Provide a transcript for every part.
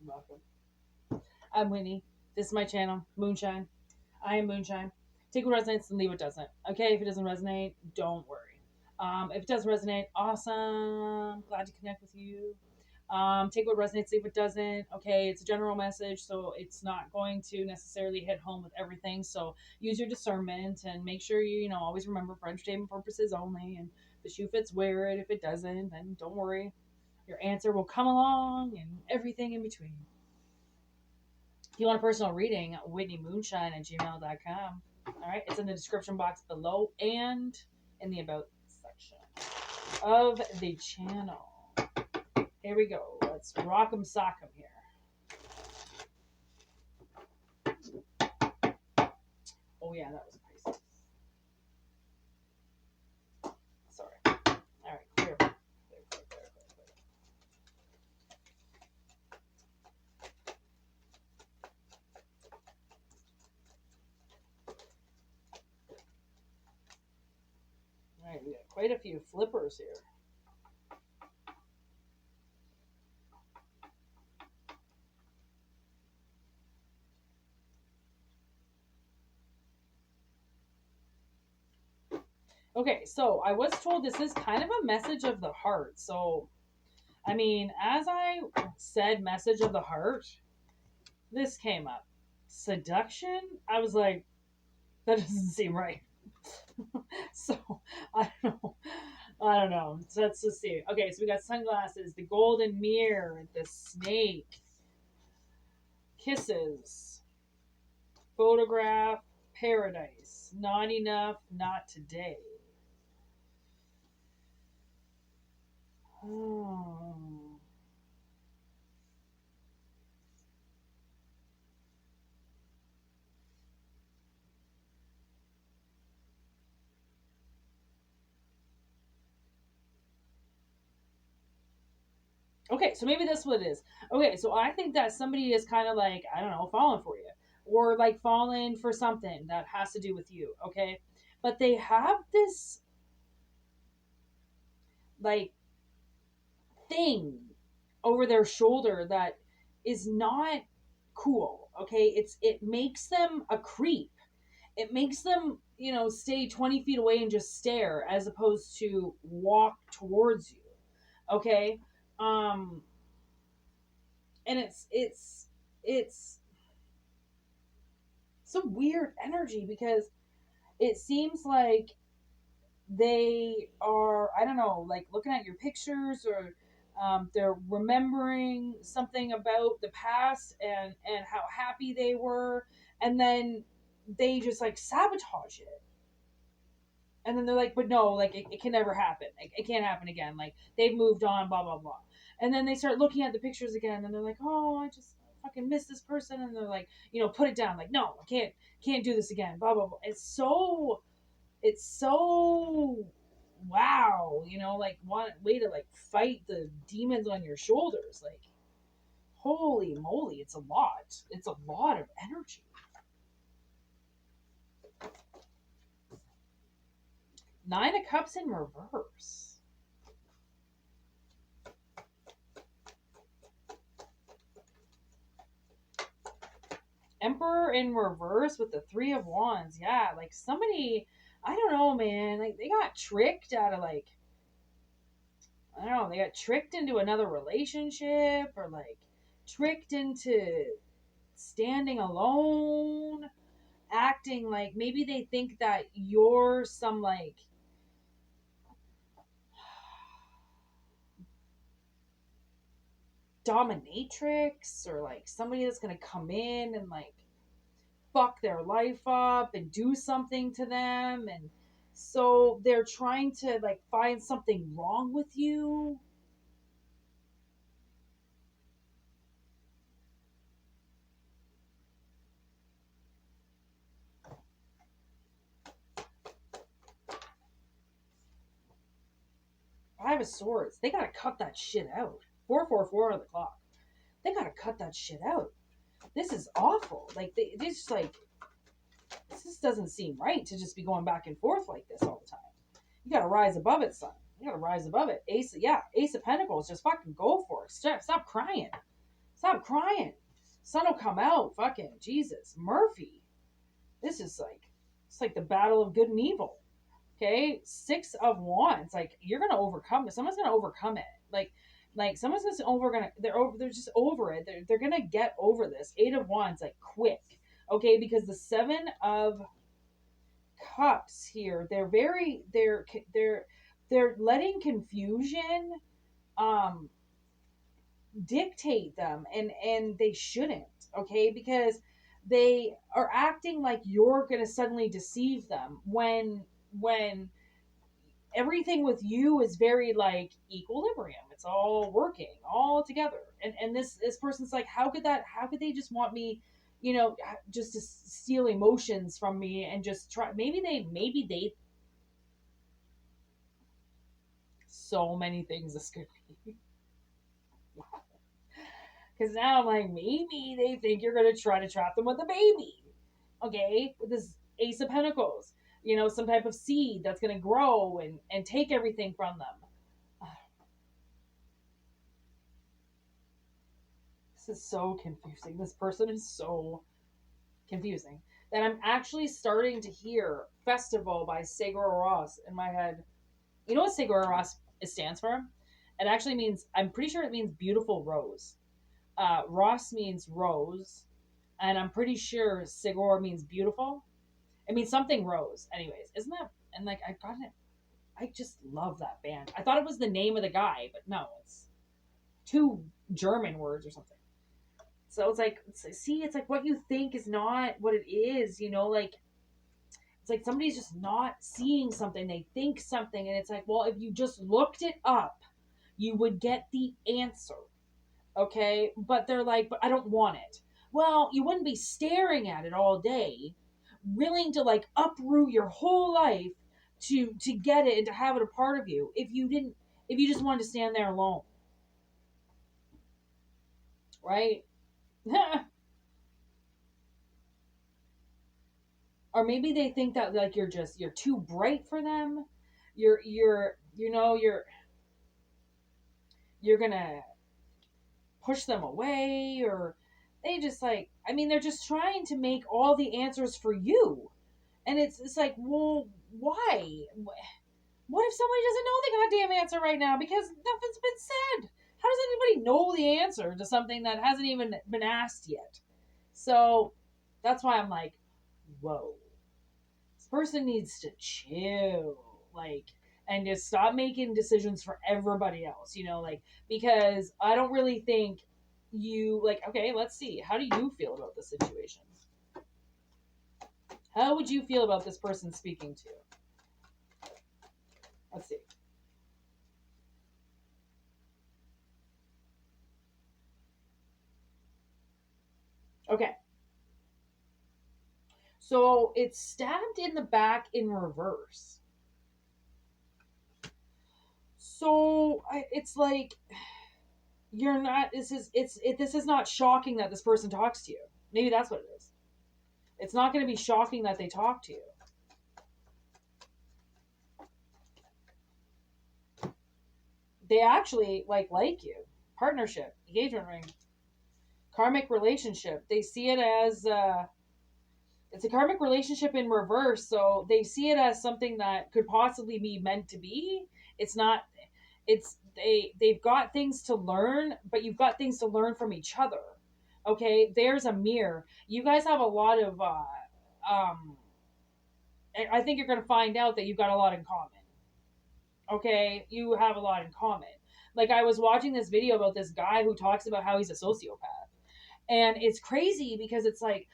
Welcome. I'm Whitney. This is my channel, Moonshine. I am Moonshine. Take what resonates and leave what doesn't. Okay, if it doesn't resonate, don't worry. If it does resonate, awesome. Glad to connect with you. Take what resonates, leave what doesn't. Okay, it's a general message, so it's not going to necessarily hit home with everything. So use your discernment and make sure you always remember for entertainment purposes only. And if the shoe fits, wear it. If it doesn't, then don't worry. Your answer will come along and everything in between. If you want a personal reading, WhitneyMoonshine@gmail.com. All right, it's in the description box below and in the about section of the channel. Here we go. Let's rock 'em sock 'em here. Oh yeah, that was a Pisces. Sorry. All right, clear. All right, we got quite a few flippers here. Okay, so I was told this is kind of a message of the heart. So, I mean, as I said, message of the heart, this came up. Seduction? I was like, that doesn't seem right. So, I don't know. I don't know. So let's just see. Okay, so we got sunglasses, the golden mirror, the snake, kisses, photograph, paradise, not enough, not today. Oh. Okay, so maybe that's what it is. Okay, so I think that somebody is kind of like, I don't know, falling for you. Or like falling for something that has to do with you, okay? But they have this like thing over their shoulder that is not cool, okay? It makes them a creep. It makes them, stay 20 feet away and just stare as opposed to walk towards you, okay? Um and it's a weird energy because it seems like they are, I don't know, like looking at your pictures, or they're remembering something about the past and how happy they were, and then they just like sabotage it. And then they're like, but no, like it can never happen. It can't happen again. Like they've moved on, blah blah blah. And then they start looking at the pictures again, and they're like, oh, I just fucking miss this person. And they're like, put it down. Like, no, I can't do this again. Blah blah blah. It's so wow. Like one way to like fight the demons on your shoulders. Like, holy moly, it's a lot. It's a lot of energy. Nine of Cups in reverse. Emperor in reverse with the Three of Wands. Yeah, like somebody, I don't know, man. Like they got tricked out of like, I don't know, they got tricked into another relationship, or like tricked into standing alone, acting like maybe they think that you're some like dominatrix, or like somebody that's gonna come in and like fuck their life up and do something to them. And so they're trying to like find something wrong with you. Five of Swords. They gotta cut that shit out. 444 on the clock. They gotta cut that shit out. This is awful. Like they just like, this doesn't seem right to just be going back and forth like this all the time. You gotta rise above it, son. You gotta rise above it. Ace of Pentacles. Just fucking go for it. Stop crying. Stop crying. Sun will come out. Fucking Jesus. Murphy. This is like, it's like the battle of good and evil. Okay, 6 of Wands. Like you're gonna overcome it. Someone's gonna overcome it. Like someone's just they're just over it. They're gonna get over this. 8 of Wands, like quick. Okay, because the 7 of Cups here, they're letting confusion um dictate them, and they shouldn't. Okay, because they are acting like you're gonna suddenly deceive them when everything with you is very like equilibrium. It's all working all together. And this person's like, how could they just want me, just to steal emotions from me and just try. Maybe they so many things this could be. Because now I'm like, maybe they think you're going to try to trap them with a baby. Okay, with this Ace of Pentacles, some type of seed that's going to grow and take everything from them. This is so confusing. This person is so confusing that I'm actually starting to hear Festival by Sigur Rós in my head. You know what Sigur Rós stands for? It actually means, I'm pretty sure it means beautiful rose. Ross means rose, and I'm pretty sure Sigur means beautiful. It means something rose. Anyways, isn't that, and like, I got it. I just love that band. I thought it was the name of the guy, but no, it's two German words or something. So it's like, see, it's like what you think is not what it is, like it's like somebody's just not seeing something. They think something, and it's like, well, if you just looked it up, you would get the answer. Okay? But they're like, but I don't want it. Well, you wouldn't be staring at it all day, willing to like uproot your whole life to get it and to have it a part of you if you just wanted to stand there alone. Right? Or maybe they think that like you're too bright for them. You're gonna push them away, or they just like, I mean, they're just trying to make all the answers for you. And it's like, well, why? What if somebody doesn't know the goddamn answer right now because nothing's been said? How does anybody know the answer to something that hasn't even been asked yet? So that's why I'm like, whoa, this person needs to chill, like, and just stop making decisions for everybody else, like, because I don't really think you, like, okay, let's see, how do you feel about the situation? How would you feel about this person speaking to you? Let's see. Okay. So it's stabbed in the back in reverse. So it's like, you're not, this is not shocking that this person talks to you. Maybe that's what it is. It's not going to be shocking that they talk to you. They actually like you. Partnership, engagement ring, karmic relationship. They see it as it's a karmic relationship in reverse, so they see it as something that could possibly be meant to be. It's not. They've got things to learn, but you've got things to learn from each other. Okay, there's a mirror. You guys have a lot of I think you're going to find out that you've got a lot in common. Okay, you have a lot in common. Like, I was watching this video about this guy who talks about how he's a sociopath, and it's crazy because it's like,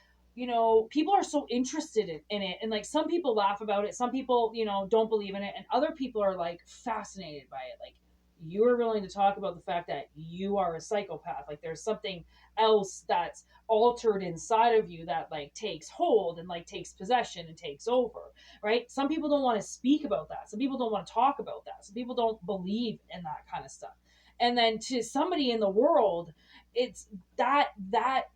people are so interested in it, and like some people laugh about it, some people don't believe in it, and other people are like fascinated by it. Like, you are willing to talk about the fact that you are a psychopath, like there's something else that's altered inside of you that like takes hold and like takes possession and takes over, right? Some people don't want to speak about that, some people don't want to talk about that, some people don't believe in that kind of stuff. And then to somebody in the world, it's that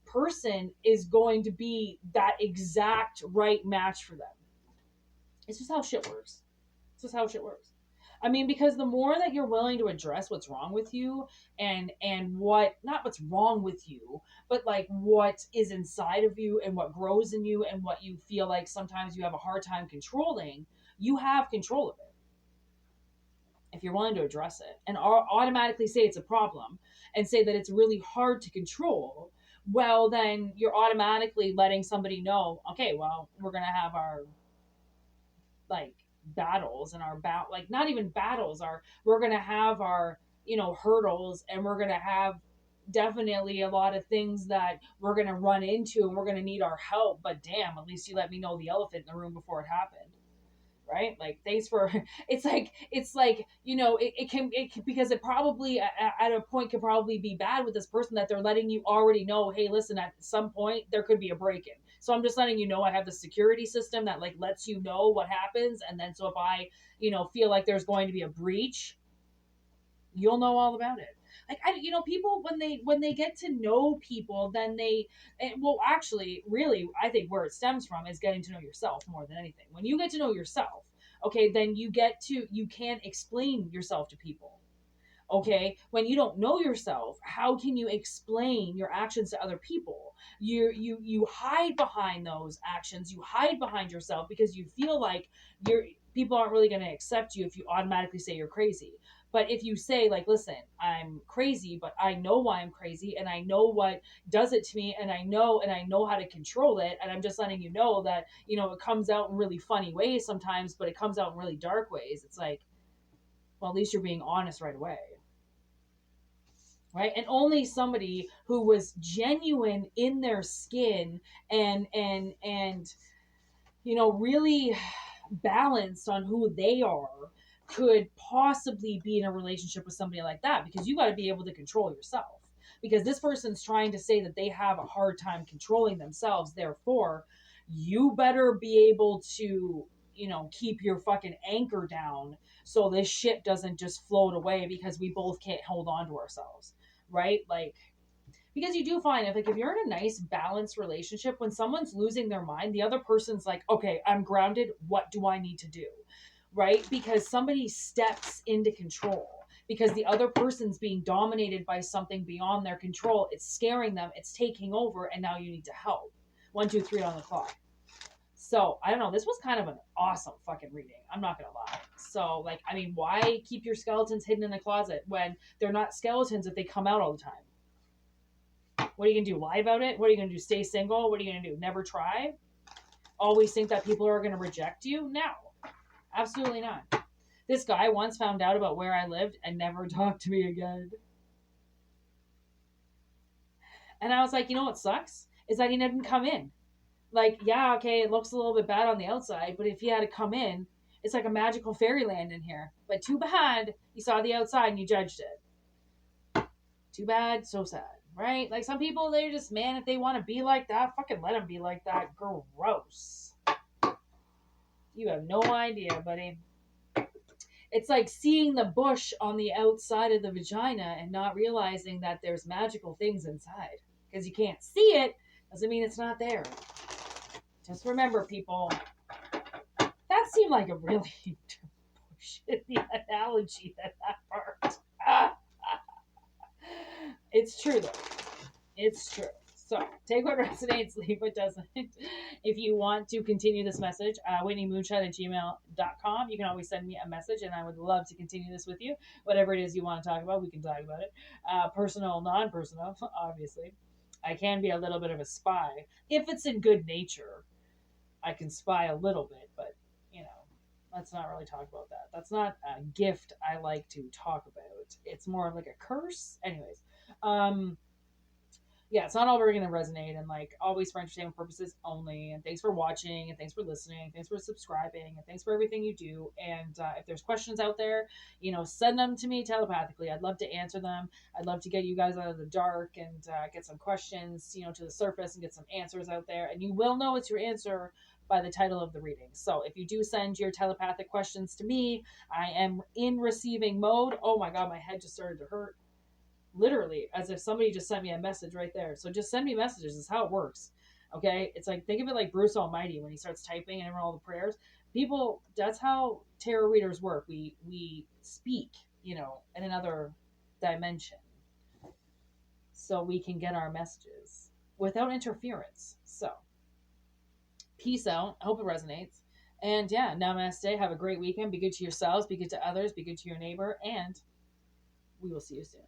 person is going to be that exact right match for them. It's just how shit works. It's just how shit works. I mean, because the more that you're willing to address what's wrong with you, and what, not what's wrong with you, but like what is inside of you and what grows in you and what you feel like sometimes you have a hard time controlling, you have control of it if you're willing to address it and automatically say it's a problem and say that it's really hard to control. Well, then you're automatically letting somebody know, okay, well, we're going to have our like battles and our like not even battles, our we're going to have our, hurdles, and we're going to have definitely a lot of things that we're going to run into and we're going to need our help, but damn, at least you let me know the elephant in the room before it happened. Right, like thanks for it's like it can, because it probably at a point could probably be bad with this person that they're letting you already know, hey, listen, at some point there could be a break-in, so I'm just letting you know I have the security system that like lets you know what happens, and then so if I feel like there's going to be a breach, you'll know all about it. Like, people when they get to know people, then well, actually, really, I think where it stems from is getting to know yourself more than anything. When you get to know yourself, okay, then you can explain yourself to people. Okay, when you don't know yourself, how can you explain your actions to other people? You hide behind those actions, you hide behind yourself because you feel like you're people aren't really going to accept you if you automatically say you're crazy. But if you say, like, listen, I'm crazy, but I know why I'm crazy, and I know what does it to me, and I know how to control it, and I'm just letting you know that it comes out in really funny ways sometimes, but it comes out in really dark ways. It's like, well, at least you're being honest right away. Right, and only somebody who was genuine in their skin, and really balanced on who they are, could possibly be in a relationship with somebody like that, because you got to be able to control yourself, because this person's trying to say that they have a hard time controlling themselves, therefore you better be able to keep your fucking anchor down, so this ship doesn't just float away because we both can't hold on to ourselves. Right, like, because you do find if you're in a nice balanced relationship, when someone's losing their mind, the other person's like, okay, I'm grounded, what do I need to do? Right, because somebody steps into control, because the other person's being dominated by something beyond their control, it's scaring them, it's taking over, and now you need to help. 1 2 3 on the clock. So I don't know, this was kind of an awesome fucking reading, I'm not gonna lie. So, like, I mean, why keep your skeletons hidden in the closet when they're not skeletons if they come out all the time? What are you going to do? Lie about it? What are you going to do? Stay single? What are you going to do? Never try? Always think that people are going to reject you? No, absolutely not. This guy once found out about where I lived and never talked to me again. And I was like, you know what sucks? Is that he didn't come in. Like, yeah, okay, it looks a little bit bad on the outside, but if he had to come in, it's like a magical fairyland in here. But too bad you saw the outside and you judged it. Too bad, so sad. Right? Like, some people, they're just, man, if they want to be like that, fucking let them be like that. Gross. You have no idea, buddy. It's like seeing the bush on the outside of the vagina and not realizing that there's magical things inside. Because you can't see it doesn't mean it's not there. Just remember, people, that seemed like a really bullshit analogy, that part. It's true, though. It's true. So take what resonates, leave what doesn't. If you want to continue this message, WhitneyMoonshine@gmail.com. You can always send me a message, and I would love to continue this with you. Whatever it is you want to talk about, we can talk about it. Personal, non-personal, obviously. I can be a little bit of a spy. If it's in good nature, I can spy a little bit, but, let's not really talk about that. That's not a gift I like to talk about. It's more like a curse. Anyways, yeah, it's not all very going to resonate, and like always for entertainment purposes only. And thanks for watching, and thanks for listening, thanks for subscribing, and thanks for everything you do. And if there's questions out there, send them to me telepathically. I'd love to answer them. I'd love to get you guys out of the dark and get some questions, to the surface, and get some answers out there. And you will know it's your answer by the title of the reading. So if you do send your telepathic questions to me, I am in receiving mode. Oh my god, my head just started to hurt. Literally, as if somebody just sent me a message right there. So just send me messages. Is how it works. Okay, it's like, think of it like Bruce Almighty when he starts typing and all the prayers. People, that's how tarot readers work. We speak, in another dimension so we can get our messages without interference. So, peace out. I hope it resonates. And yeah, namaste. Have a great weekend. Be good to yourselves, be good to others, be good to your neighbor, and we will see you soon.